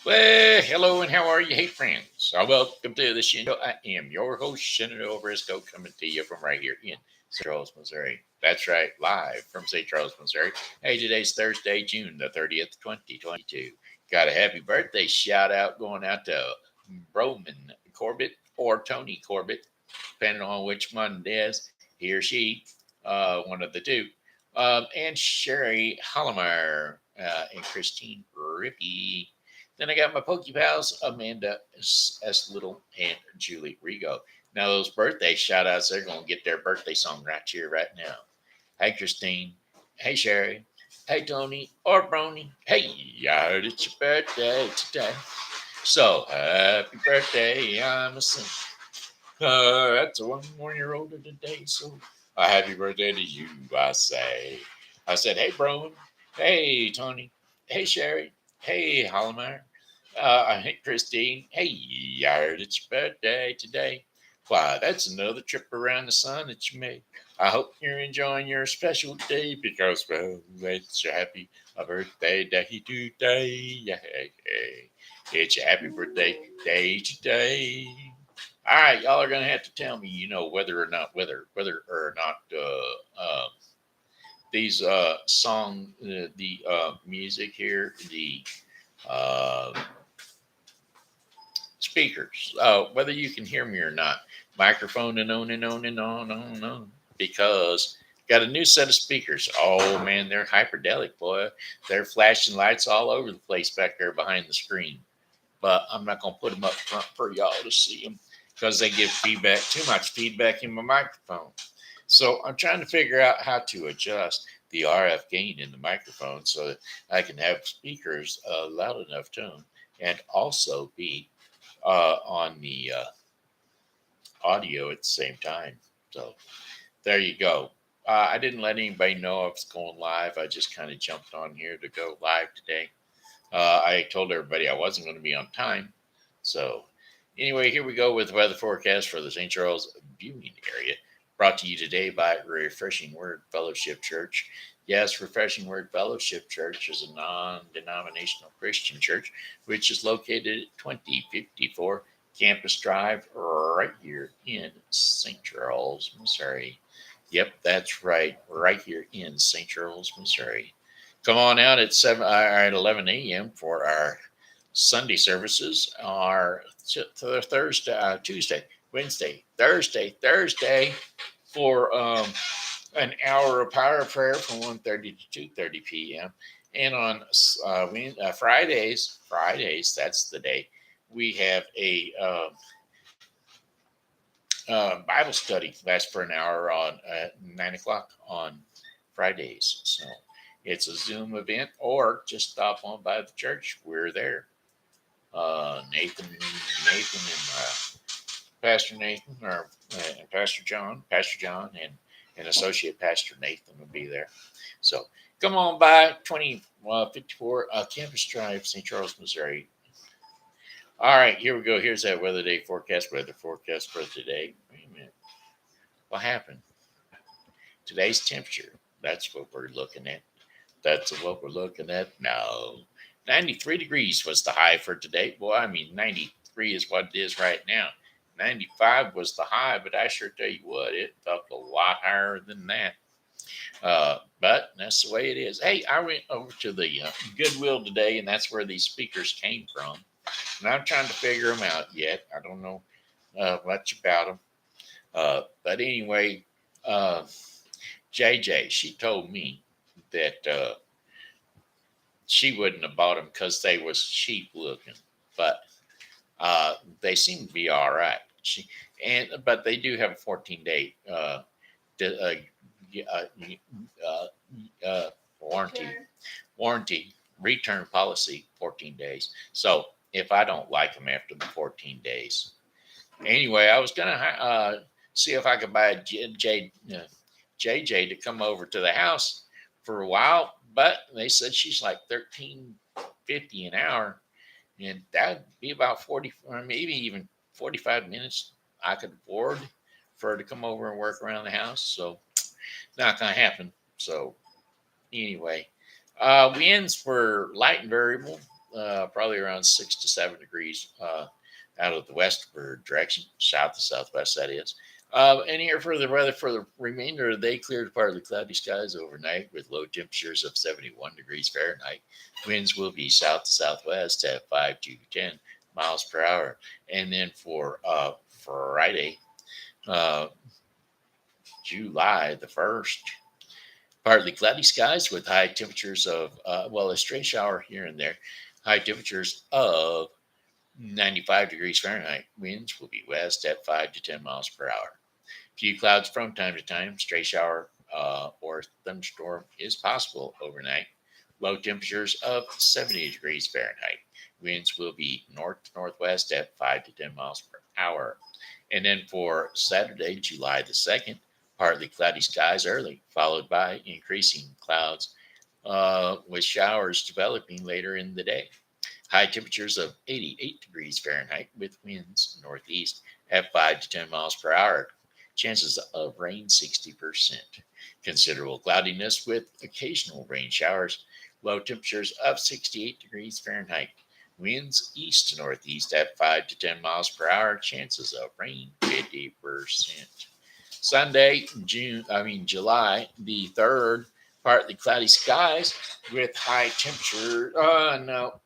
Well, hello and how are you? Hey, friends. Welcome to the SHEN Show. I am your host, Shenandoah Briscoe, coming to you from right here in St. Charles, Missouri. That's right, live from St. Charles, Missouri. Hey, today's Thursday, June the 30th, 2022. Got a happy birthday shout out going out to Bromwyn Corbett or Tony Corbett, depending on which one it is, he or she, one of the two. And Sherry Hallemeier and Christine Rippee. Then I got my Pokey pals, Amanda S. Little and Julie Regot. Now, those birthday shout outs, they're going to get their birthday song right here, right now. Hey, Christine. Hey, Sherry. Hey, Tony or Brony. Hey, I heard it's your birthday today. So, happy birthday, I'm a sing. That's a 1 year older today. So, a happy birthday to you, I say. I said, hey, Bro. Hey, Tony. Hey, Sherry. Hey, Hallemeier. Hey, Christine. Hey, I heard it's your birthday today. Why, that's another trip around the sun that you made. I hope you're enjoying your special day because, well, it's your happy birthday day today. Yeah, hey, hey. It's your happy birthday day today. All right, y'all are gonna have to tell me, whether or not these the music here, the uh, speakers, whether you can hear me or not. Microphone and on and on and on and on and on. Because got a new set of speakers. Oh man, they're hyperdelic, boy. They're flashing lights all over the place back there behind the screen. But I'm not gonna put them up front for y'all to see them because they give feedback, too much feedback in my microphone. So I'm trying to figure out how to adjust the RF gain in the microphone so that I can have speakers loud enough tone and also be on the audio at the same time. So there you go. I didn't let anybody know I was going live. I just kind of jumped on here to go live today. I told everybody I wasn't going to be on time. So, anyway, here we go with the weather forecast for the St. Charles viewing area. Brought to you today by Refreshing Word Fellowship Church. Yes, Refreshing Word Fellowship Church is a non denominational Christian church which is located at 2054 Campus Drive right here in St. Charles, Missouri. Yep, that's right here in St. Charles, Missouri. Come on out at 11 a.m. for our Sunday services. Our Thursday, Tuesday, Wednesday, Thursday for an hour of power prayer from 1:30 to 2:30 p.m. And on Fridays, that's the day we have a Bible study. That's for an hour on 9 o'clock on Fridays. So it's a Zoom event, or just stop on by the church. We're there. Nathan, and Pastor Nathan, or Pastor John, and Associate Pastor Nathan will be there. So come on by 2054 Campus Drive, St. Charles, Missouri. All right, here we go. Here's that weather forecast for today. Wait a minute. What happened? Today's temperature. That's what we're looking at. That's what we're looking at now. 93 degrees was the high for today. Boy, I mean, 93 is what it is right now. 95 was the high, but I sure tell you what, it felt a lot higher than that. But that's the way it is. Hey, I went over to the Goodwill today, and that's where these speakers came from. And I'm trying to figure them out yet. I don't know much about them. But anyway, JJ, she told me that she wouldn't have bought them because they was cheap looking, but they seem to be all right. But they do have a 14-day warranty return policy, 14 days. So if I don't like them after the 14 days, anyway, I was gonna see if I could buy a JJ to come over to the house for a while, but they said she's like $13.50 an hour, and that'd be about 40 or maybe even 45 minutes I could afford for her to come over and work around the house. So not gonna happen. So anyway, winds were light and variable. probably around 6 to 7 degrees out of the westward direction, south to southwest, that is. And here for the weather for the remainder of the day, clear to partly cloudy skies overnight with low temperatures of 71 degrees Fahrenheit. Winds will be south to southwest at 5 to 10 miles per hour. And then for Friday, uh, July the 1st, partly cloudy skies with high temperatures of, a stray shower here and there. High temperatures of 95 degrees Fahrenheit. Winds will be west at 5 to 10 miles per hour. Few clouds from time to time. Stray shower or thunderstorm is possible overnight. Low temperatures of 70 degrees Fahrenheit. Winds will be north to northwest at 5 to 10 miles per hour. And then for Saturday, July the 2nd, partly cloudy skies early, followed by increasing clouds with showers developing later in the day. High temperatures of 88 degrees Fahrenheit with winds northeast at 5 to 10 miles per hour. Chances of rain 60%. Considerable cloudiness with occasional rain showers. Low temperatures of 68 degrees Fahrenheit. Winds east to northeast at 5 to 10 miles per hour. Chances of rain 50%. Sunday, July the 3rd, partly cloudy skies with high temperature.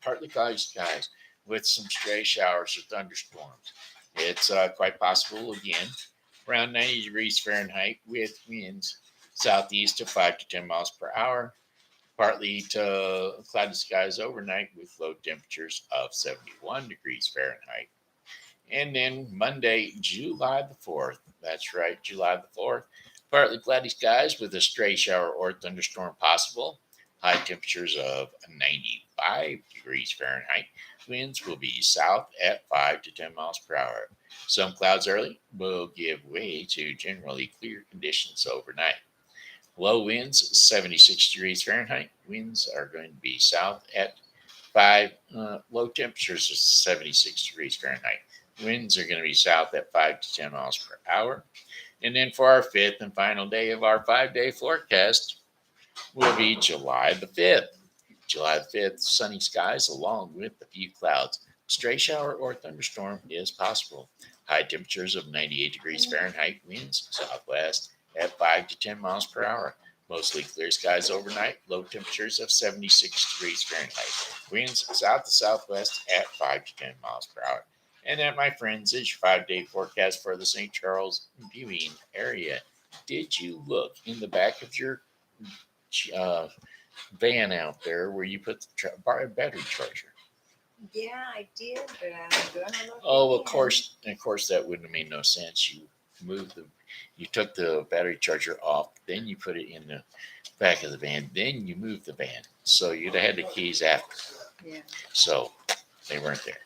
Partly cloudy skies with some stray showers or thunderstorms. It's quite possible again, around 90 degrees Fahrenheit with winds southeast to 5 to 10 miles per hour. Partly to cloudy skies overnight with low temperatures of 71 degrees Fahrenheit. And then Monday, July the 4th. That's right, July the 4th. Partly cloudy skies with a stray shower or thunderstorm possible. High temperatures of 95 degrees Fahrenheit. Winds will be south at 5 to 10 miles per hour. Some clouds early will give way to generally clear conditions overnight. Low winds 76 degrees Fahrenheit. Winds are going to be south at 5. Low temperatures of 76 degrees Fahrenheit. Winds are going to be south at 5 to 10 miles per hour. And then for our fifth and final day of our 5-day forecast will be July the 5th. July the 5th, sunny skies along with a few clouds. Stray shower or thunderstorm is possible. High temperatures of 98 degrees Fahrenheit. Winds southwest at 5 to 10 miles per hour. Mostly clear skies overnight. Low temperatures of 76 degrees Fahrenheit. Winds south to southwest at 5 to 10 miles per hour. And that, my friends, is your 5-day forecast for the St. Charles viewing area. Did you look in the back of your van out there where you put the battery charger? Yeah, I did, but I'm going to look. Oh, of course, that wouldn't have made no sense. You took the battery charger off, then you put it in the back of the van, then you moved the van. So you'd have had the keys after. Yeah. So they weren't there.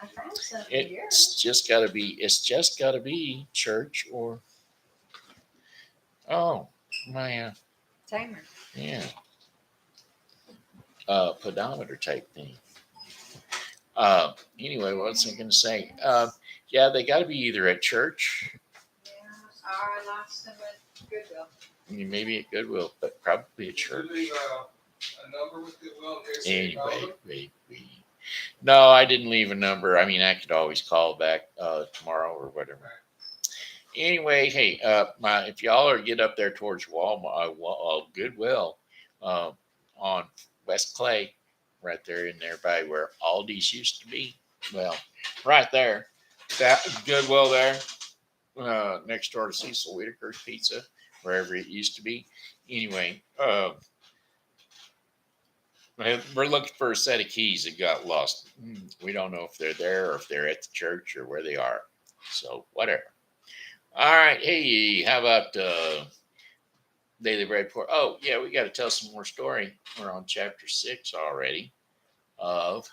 I found something here. It's just got to be church or my Timer. yeah pedometer type thing. Anyway, what's I going to say? Yeah, they got to be either at church. Yeah, I lost them at Goodwill. Maybe at Goodwill, but probably at church. Did you leave a number with Goodwill in case they call Anyway, it? no, I didn't leave a number. I mean, I could always call back tomorrow or whatever. Anyway, hey, if y'all are get up there towards Walmart, Goodwill, on West Clay, right there in there by where Aldi's used to be. Well, right there, that Goodwill there, next door to Cecil Whitaker's Pizza, wherever it used to be. Anyway, we're looking for a set of keys that got lost. We don't know if they're there or if they're at the church or where they are. So whatever. All right. Hey, how about Daily Bread Report? Oh, yeah, we got to tell some more story. We're on chapter 6 already of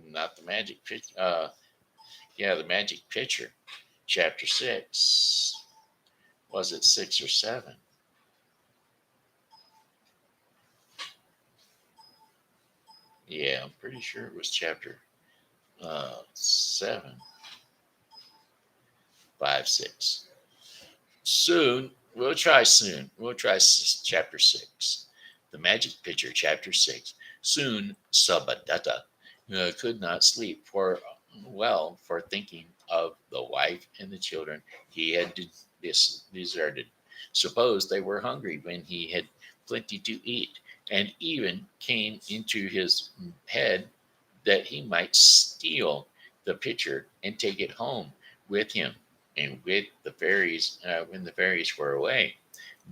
not the magic pitch. The magic picture. Chapter 6. Was it 6 or 7? Yeah, I'm pretty sure it was chapter 7, 5, 6. Soon. We'll try chapter 6. The Magic Picture, chapter 6. Soon Sabadata could not sleep for thinking of the wife and the children he had deserted. Suppose they were hungry when he had plenty to eat, and even came into his head that he might steal the pitcher and take it home with him, and with the fairies when the fairies were away.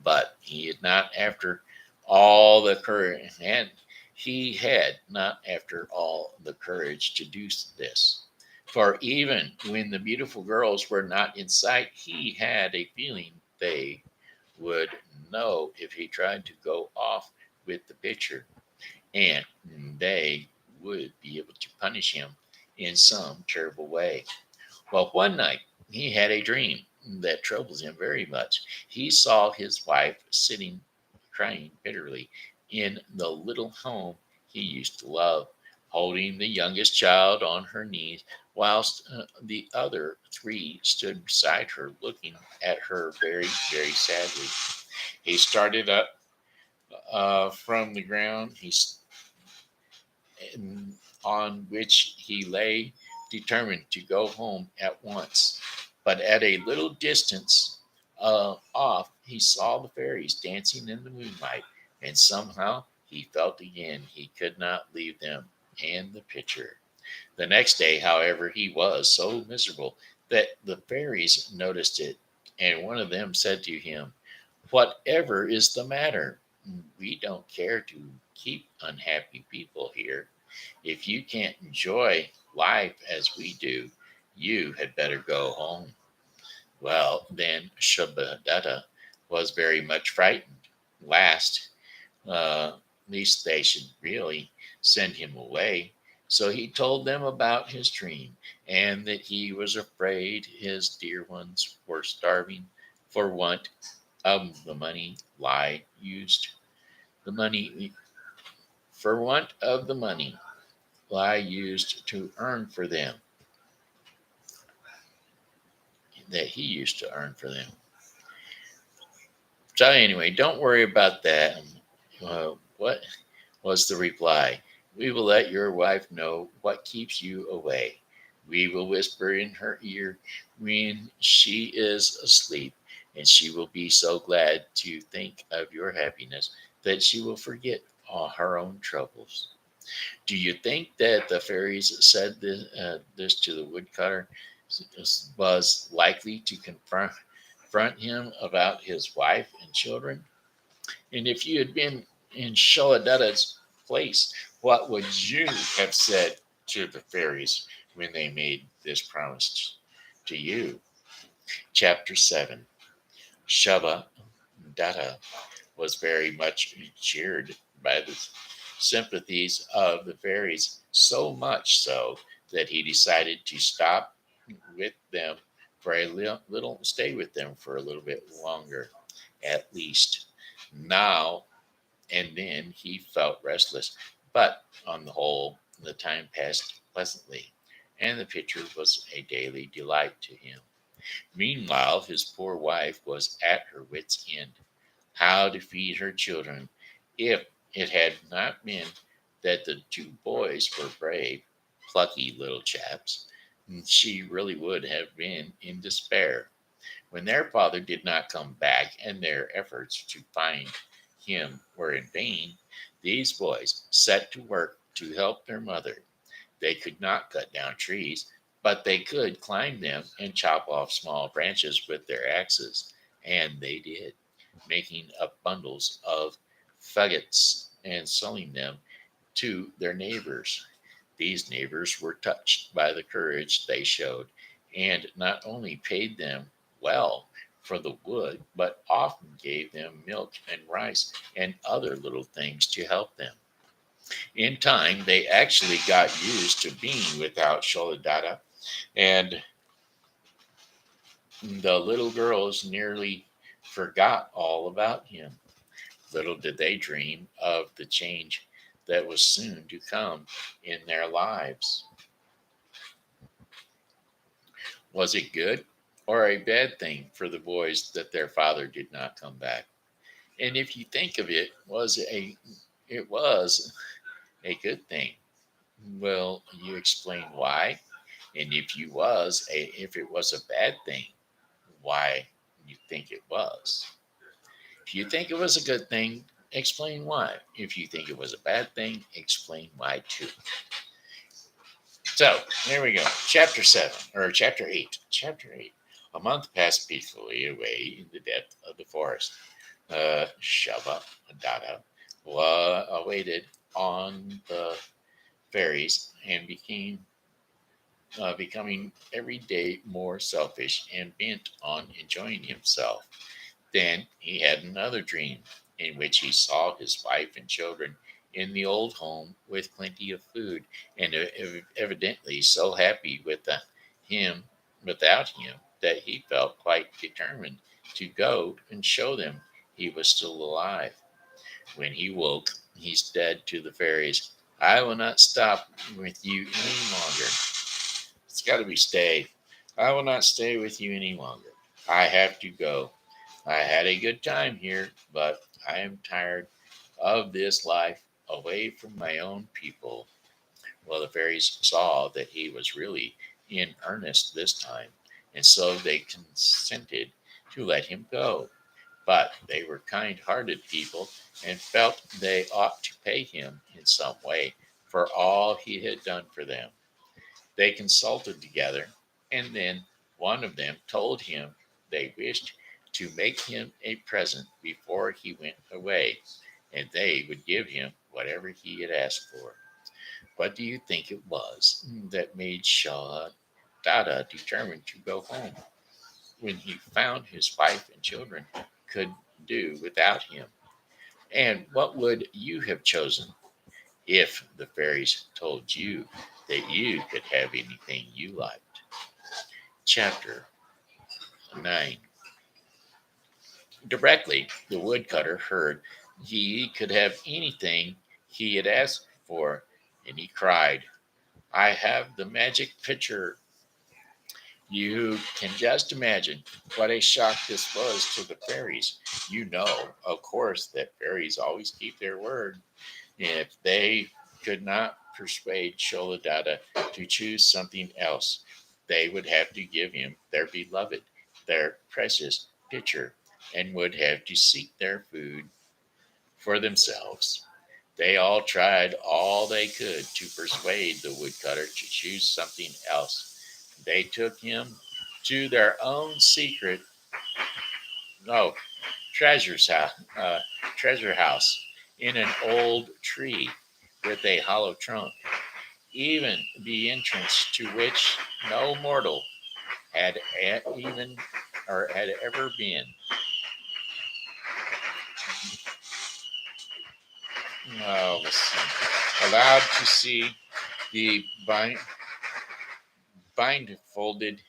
But he had not after all the courage, and he had not after all the courage to do this. For even when the beautiful girls were not in sight, he had a feeling they would know if he tried to go off with the pitcher, and they would be able to punish him in some terrible way. Well, one night he had a dream that troubled him very much. He saw his wife sitting crying bitterly in the little home he used to love, holding the youngest child on her knees, whilst the other three stood beside her, looking at her very, very sadly. He started up from the ground on which he lay, determined to go home at once. But at a little distance off, he saw the fairies dancing in the moonlight, and somehow he felt again he could not leave them and the pitcher. The next day, however, he was so miserable that the fairies noticed it, and one of them said to him, "Whatever is the matter? We don't care to keep unhappy people here. If you can't enjoy life as we do, you had better go home." Well, then Shabadata was very much frightened. Last, least they should really send him away. So he told them about his dream, and that he was afraid his dear ones were starving for want of the money lie used the money for want of the money lie used to earn for them that he used to earn for them. So anyway, don't worry about that. What was the reply? "We will let your wife know what keeps you away. We will whisper in her ear when she is asleep, and she will be so glad to think of your happiness that she will forget all her own troubles." Do you think that the fairies said this to the woodcutter was likely to confront him about his wife and children? And if you had been in Shoadada's place, what would you have said to the fairies when they made this promise to you? Chapter 7. Shava Dada was very much cheered by the sympathies of the fairies, so much so that he decided to with them stay with them for a little bit longer, at least. Now and then he felt restless, but on the whole, the time passed pleasantly, and the picture was a daily delight to him. Meanwhile, his poor wife was at her wits' end. How to feed her children? If it had not been that the two boys were brave, plucky little chaps, she really would have been in despair. When their father did not come back and their efforts to find him were in vain, these boys set to work to help their mother. They could not cut down trees, but they could climb them and chop off small branches with their axes, and they did, making up bundles of faggots and selling them to their neighbors. These neighbors were touched by the courage they showed, and not only paid them well for the wood, but often gave them milk and rice and other little things to help them. In time, they actually got used to being without Sholadata, and the little girls nearly forgot all about him. Little did they dream of the change that was soon to come in their lives. Was it good or a bad thing for the boys that their father did not come back? And if you think of it, it was a good thing. Will you explain why? And if it was a bad thing, why you think it was? If you think it was a good thing, explain why. If you think it was a bad thing, explain why too. So there we go. Chapter 8. Chapter 8. A month passed peacefully away in the depth of the forest. Shava Dada awaited on the fairies and becoming every day more selfish and bent on enjoying himself. Then he had another dream in which he saw his wife and children in the old home with plenty of food and evidently so happy him without him that he felt quite determined to go and show them he was still alive. When he woke, he said to the fairies, I will not stop with you any longer. It's got to be stay. I will not stay with you any longer. I have to go. I had a good time here, but I am tired of this life away from my own people. Well, the fairies saw that he was really in earnest this time, and so they consented to let him go. But they were kind hearted people and felt they ought to pay him in some way for all he had done for them. They consulted together, and then one of them told him they wished to make him a present before he went away, and they would give him whatever he had asked for. What do you think it was that made Shah Dada determined to go home when he found his wife and children could do without him? And what would you have chosen if the fairies told you that you could have anything you liked? Chapter 9. Directly, the woodcutter heard he could have anything he had asked for, and he cried, I have the magic pitcher. You can just imagine what a shock this was to the fairies. You know, of course, that fairies always keep their word. If they could not persuade Sholadada to choose something else, they would have to give him their beloved, their precious pitcher, and would have to seek their food for themselves. They all tried all they could to persuade the woodcutter to choose something else. They took him to their own secret, no, treasure's house, treasure house in an old tree with a hollow trunk, even the entrance to which no mortal had even or had ever been. Let's see. Allowed to see the blindfolded,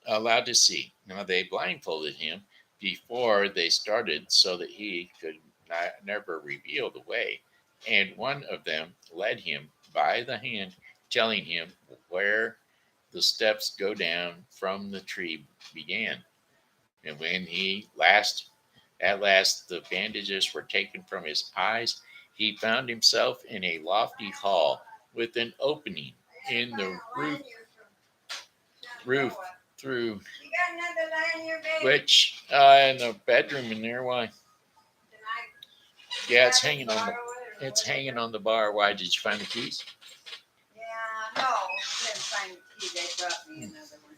allowed to see. Now they blindfolded him before they started so that he could never reveal the way. And one of them led him by the hand, telling him where the steps go down from the tree began. And when at last, the bandages were taken from his eyes, he found himself in a lofty hall with an opening in the roof through which in the bedroom in there. Why? Yeah, it's hanging on the bar. Why did you find the keys? Yeah, no, I didn't find the key. They brought me another one.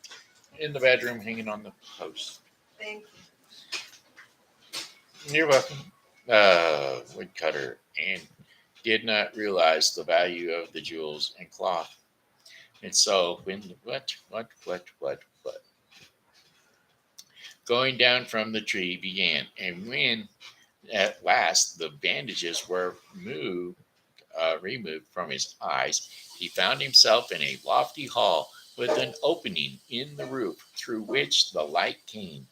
In the bedroom, hanging on the post. Thank You're welcome. Woodcutter and did not realize the value of the jewels and cloth. And so when what? Going down from the tree began, and when at last the bandages were removed from his eyes, he found himself in a lofty hall with an opening in the roof through which the light came.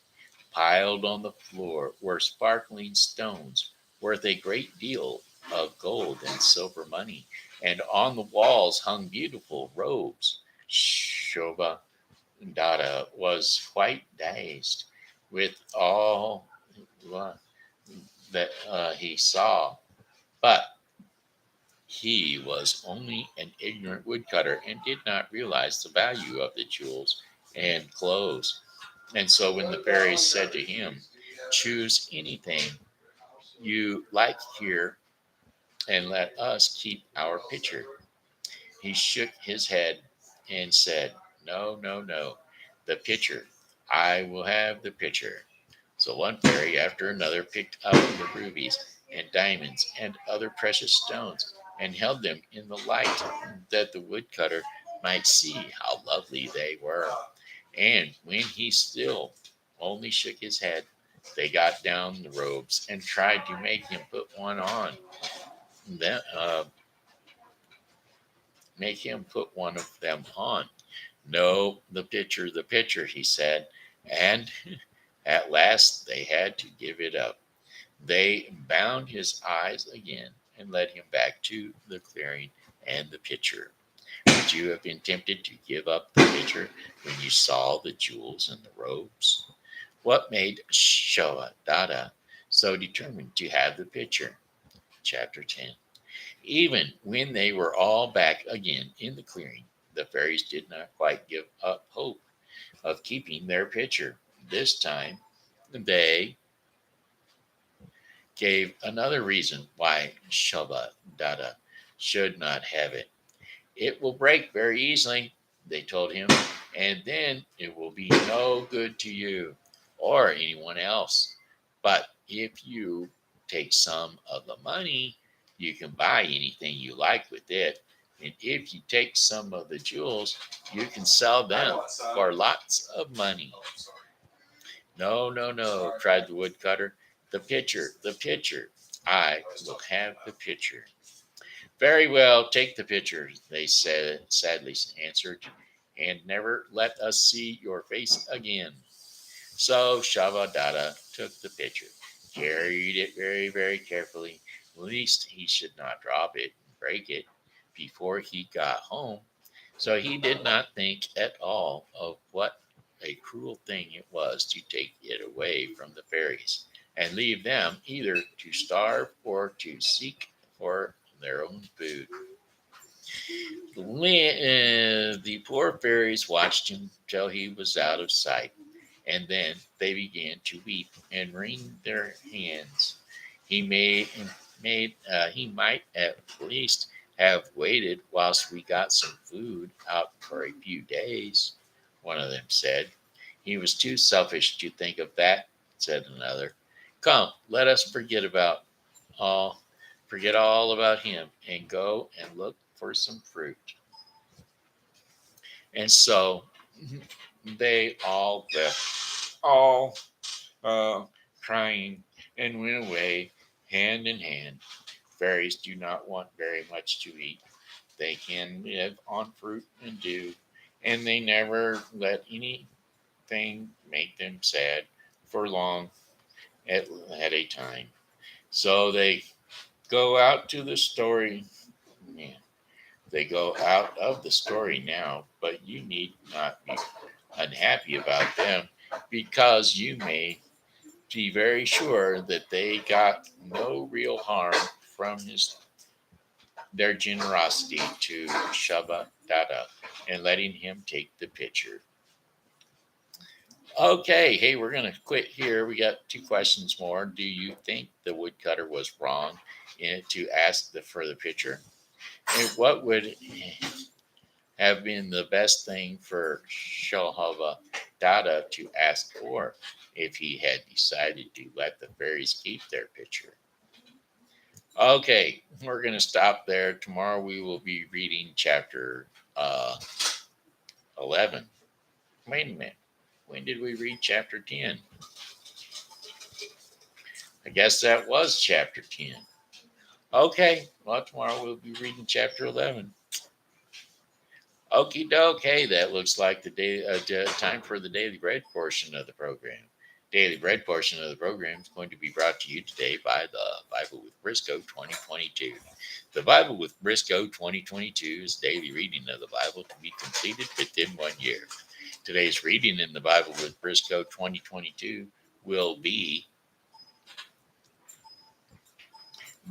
Piled on the floor were sparkling stones worth a great deal of gold and silver money, and on the walls hung beautiful robes. Shobha Dada was quite dazed with all that he saw, but He was only an ignorant woodcutter and did not realize the value of the jewels and clothes. And so when the fairies said to him, "Choose anything you like here and let us keep our pitcher," he shook his head and said, "No, no, no, the pitcher. I will have the pitcher." So one fairy after another picked up the rubies and diamonds and other precious stones and held them in the light that the woodcutter might see how lovely they were. And when he still only shook his head, they got down the robes and tried to make him put one on. Then, make him put one of them on. "No, the pitcher," he said. And at last they had to give it up. They bound his eyes again and led him back to the clearing and the pitcher. Would you have been tempted to give up the pitcher when you saw the jewels and the robes? What made Showa Dada so determined to have the pitcher? Chapter 10. Even when they were all back again in the clearing, the fairies did not quite give up hope of keeping their pitcher. This time they gave another reason why Shoba Dada should not have it. "It will break very easily," they told him, "and then it will be no good to you or anyone else. But if you take some of the money, you can buy anything you like with it. And if you take some of the jewels, you can sell them for lots of money." "No, no, no," cried the woodcutter. "The pitcher, the pitcher. I will have the pitcher." "Very well, take the pitcher," they said, sadly answered, "and never let us see your face again." So Shavadada took the pitcher, carried it very, very carefully, lest he should not drop it and break it before he got home. So he did not think at all of what a cruel thing it was to take it away from the fairies and leave them either to starve or to seek for their own food. The poor fairies watched him till he was out of sight, and then they began to weep and wring their hands. He he might at least have waited whilst we got some food out for a few days, one of them said. "He was too selfish to think of that," said another. "Come, let us all forget all about him and go and look for some fruit." And so they all left, all crying, and went away hand in hand. Fairies do not want very much to eat. They can live on fruit and dew, and they never let anything make them sad for long at a time. So they go out to the story. Yeah, they go out of the story now, but you need not be unhappy about them because you may be very sure that they got no real harm from their generosity to Shaba Dada and letting him take the pitcher. Okay, hey, we're going to quit here. We got two questions more. Do you think the woodcutter was wrong to ask for the pitcher? And what would have been the best thing for Shohava Dada to ask for if he had decided to let the fairies keep their pitcher? Okay, we're going to stop there. Tomorrow we will be reading chapter 11. Wait a minute. When did we read chapter 10? I guess that was chapter 10. Okay, well, tomorrow we'll be reading chapter 11. Okie doke. Hey, that looks like the time for the daily bread portion of the program. Daily bread portion of the program is going to be brought to you today by the Bible with Briscoe 2022. The Bible with Briscoe 2022 is daily reading of the Bible to be completed within 1 year. Today's reading in the Bible with Briscoe 2022 will be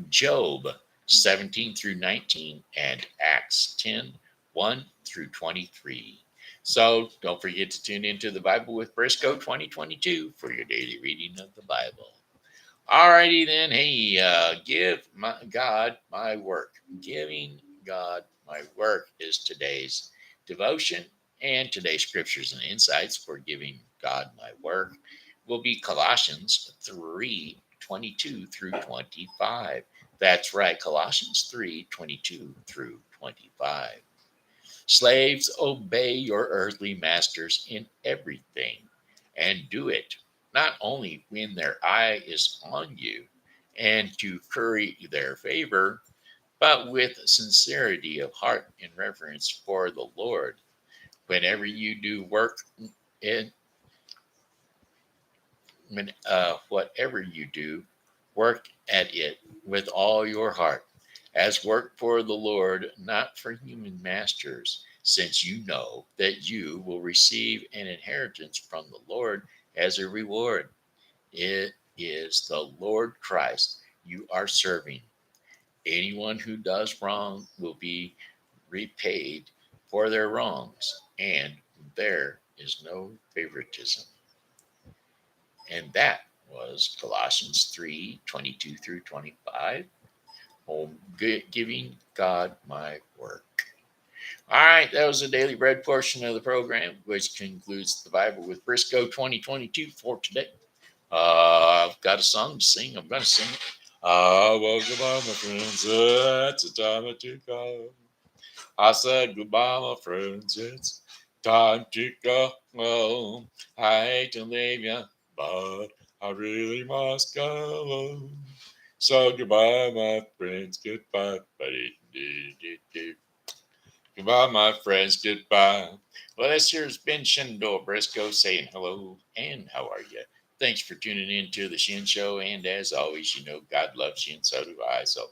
Job 17 through 19, and Acts 10, 1 through 23. So don't forget to tune into the Bible with Briscoe 2022 for your daily reading of the Bible. Alrighty then, hey, give God my work. Giving God my work is today's devotion, and today's scriptures and insights for giving God my work will be Colossians 3:22 through 25. That's right, Colossians 3:22 through 25. Slaves, obey your earthly masters in everything, and do it not only when their eye is on you and to curry their favor, but with sincerity of heart and reverence for the Lord. Whenever you do work in whatever you do, work at it with all your heart, as work for the Lord, not for human masters, since you know that you will receive an inheritance from the Lord as a reward. It is the Lord Christ you are serving. Anyone who does wrong will be repaid for their wrongs, and there is no favoritism. And that was Colossians 3:22 through 25. Giving God my work. All right, that was the daily bread portion of the program, which concludes the Bible with Briscoe 2022 for today. I've got a song to sing. I'm going to sing it. Well, goodbye, my friends. It's a time to go. I said goodbye, my friends. It's time to go home. I hate to leave you, but I really must go home. So goodbye, my friends. Goodbye, buddy. Goodbye, my friends. Goodbye. Well, this here's Ben Shendor Briscoe saying hello and how are you? Thanks for tuning in to the Shen Show. And as always, you know, God loves you and so do I. So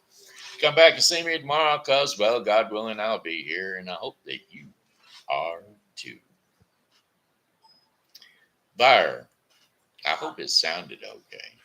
come back and see me tomorrow because, well, God willing, I'll be here. And I hope that you are too. There. I hope it sounded okay.